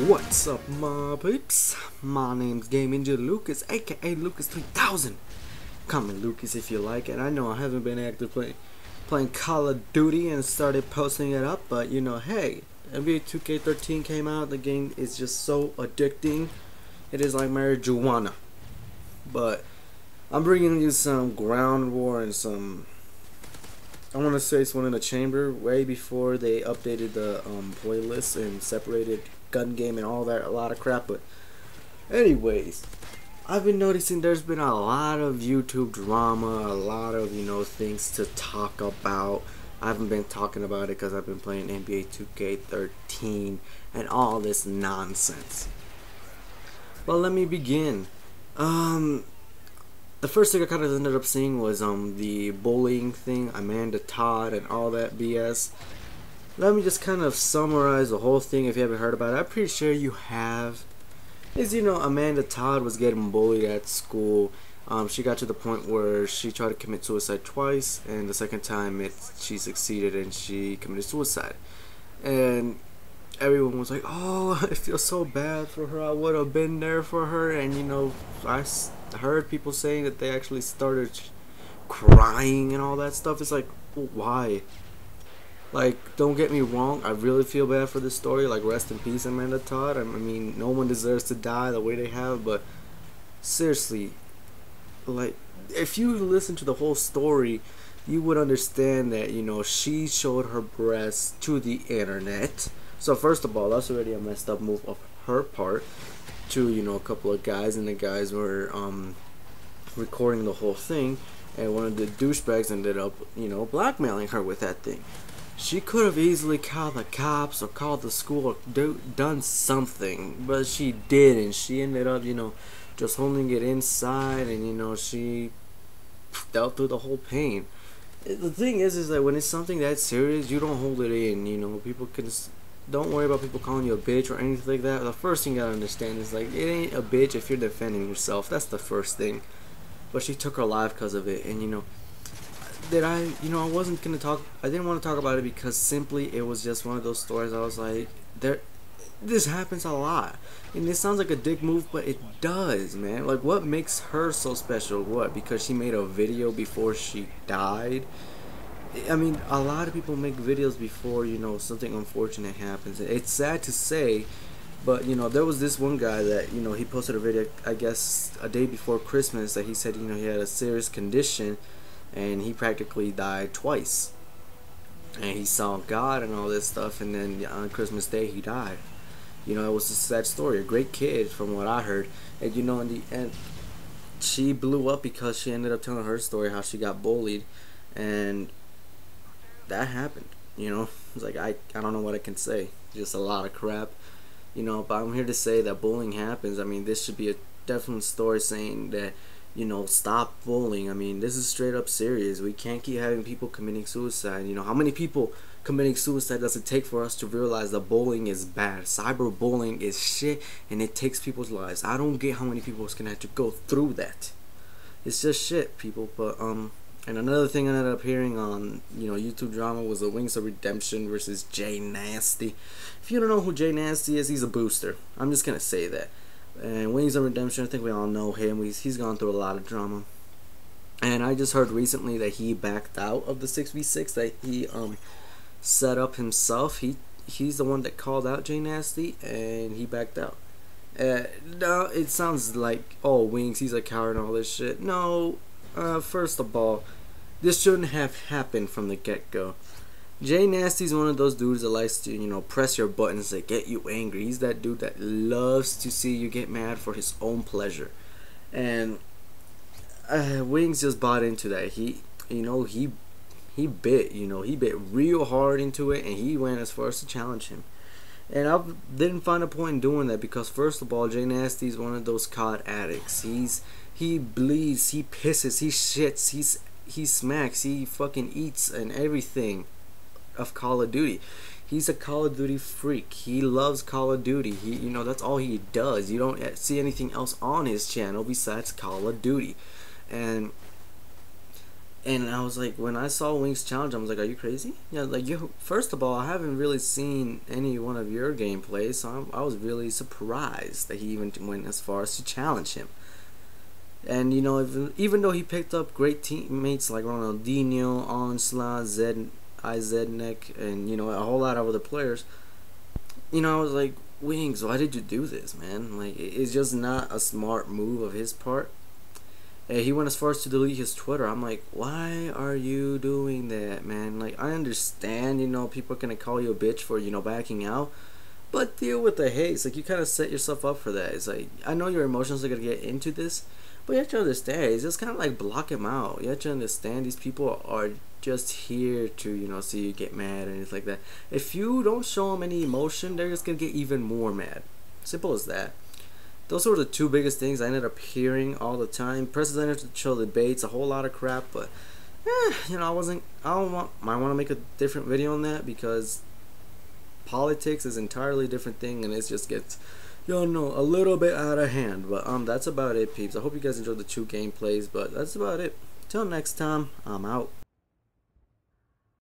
What's up, my peeps? My name's GamingGLucas, aka Lucas 3000. Call me Lucas if you like it. I know I haven't been active playing Call of Duty and started posting it up, but you know, hey, NBA 2K13 came out. The game is just so addicting. It is like marijuana. But I'm bringing you some ground war and some, I want to say it's one in the chamber way before they updated the playlist and separated gun game and all that, a lot of crap. But anyways, I've been noticing there's been a lot of YouTube drama, a lot of, you know, things to talk about. I haven't been talking about it because I've been playing NBA 2K13 and all this nonsense. Well, let me begin. The first thing I kind of ended up seeing was the bullying thing, Amanda Todd and all that BS. Let me just kind of summarize the whole thing if you haven't heard about it. I'm pretty sure you have. Is, you know, Amanda Todd was getting bullied at school. She got to the point where she tried to commit suicide twice, and the second time she succeeded and she committed suicide. And everyone was like, oh, I feel so bad for her, I would have been there for her. And you know, I heard people saying that they actually started crying and all that stuff. It's like, why? Like, don't get me wrong, I really feel bad for this story. Like, rest in peace, Amanda Todd. I mean, no one deserves to die the way they have, but seriously, like, if you listen to the whole story, you would understand that, you know, she showed her breasts to the internet. So first of all, that's already a messed up move of her part to, you know, a couple of guys, and the guys were recording the whole thing, and one of the douchebags ended up, you know, blackmailing her with that thing. She could have easily called the cops or called the school or done something, but she didn't. She ended up, you know, just holding it inside, and, you know, she dealt through the whole pain. The thing is that when it's something that serious, you don't hold it in. You know, people can, don't worry about people calling you a bitch or anything like that. The first thing you gotta understand is, like, it ain't a bitch if you're defending yourself. That's the first thing. But she took her life because of it, and, you know, I wasn't gonna talk. I didn't want to talk about it because simply it was just one of those stories. I was like, this happens a lot, and it sounds like a dick move, but it does, man. Like, what makes her so special? What? Because she made a video before she died? I mean, a lot of people make videos before, you know, something unfortunate happens. It's sad to say, but, you know, there was this one guy that, you know, he posted a video, I guess, a day before Christmas, that he said, you know, he had a serious condition, and he practically died twice. And he saw God and all this stuff, and then on Christmas Day he died. You know, it was a sad story. A great kid from what I heard. And, you know, in the end, she blew up because she ended up telling her story, how she got bullied. And that happened, you know. It's like, I don't know what I can say. Just a lot of crap. You know, but I'm here to say that bullying happens. I mean, this should be a definite story saying that, you know, stop bullying. I mean, this is straight up serious. We can't keep having people committing suicide. You know, how many people committing suicide does it take for us to realize that bullying is bad? Cyberbullying is shit, and it takes people's lives. I don't get how many people is gonna have to go through that. It's just shit, people. But and another thing I ended up hearing on, you know, YouTube drama was the Wings of Redemption versus jnasty. If you don't know who jnasty is, he's a booster. I'm just gonna say that. And Wings of Redemption, I think we all know him. He's gone through a lot of drama. And I just heard recently that he backed out of the 6v6 that he set up himself. He's the one that called out jnasty, and he backed out. No, it sounds like, oh, Wings, he's a coward and all this shit. No, first of all, this shouldn't have happened from the get-go. jnasty's one of those dudes that likes to, you know, press your buttons that get you angry. He's that dude that loves to see you get mad for his own pleasure. And Wings just bought into that. He bit real hard into it, and he went as far as to challenge him. And I didn't find a point in doing that because, first of all, jnasty's one of those COD addicts. He bleeds, he pisses, he shits, he smacks, he fucking eats and everything of Call of Duty. He's a Call of Duty freak. He loves Call of Duty. You know, that's all he does. You don't see anything else on his channel besides Call of Duty. And And I was like, when I saw Wings challenge, I was like, are you crazy? Yeah, like, you. First of all, I haven't really seen any one of your gameplays, so I was really surprised that he even went as far as to challenge him. And you know, even though he picked up great teammates like Ronaldinho, Onslaught, Zednek, and you know, a whole lot of other players, you know, I was like, Wings, why did you do this, man? Like, it's just not a smart move of his part. And he went as far as to delete his Twitter. I'm like, why are you doing that, man? Like, I understand, you know, people are gonna call you a bitch for, you know, backing out, but deal with the hate. It's like, you kind of set yourself up for that. It's like, I know your emotions are gonna get into this, but you have to understand, it's just kind of like block him out. You have to understand these people are just here to, you know, see you get mad and it's like that. If you don't show them any emotion, they're just gonna get even more mad. Simple as that. Those were the two biggest things I ended up hearing all the time. Presidential debates, a whole lot of crap, but you know, might want to make a different video on that because politics is an entirely different thing and it just gets, you know, a little bit out of hand. But that's about it, peeps. I hope you guys enjoyed the 2 gameplays, but that's about it. Till next time, I'm out.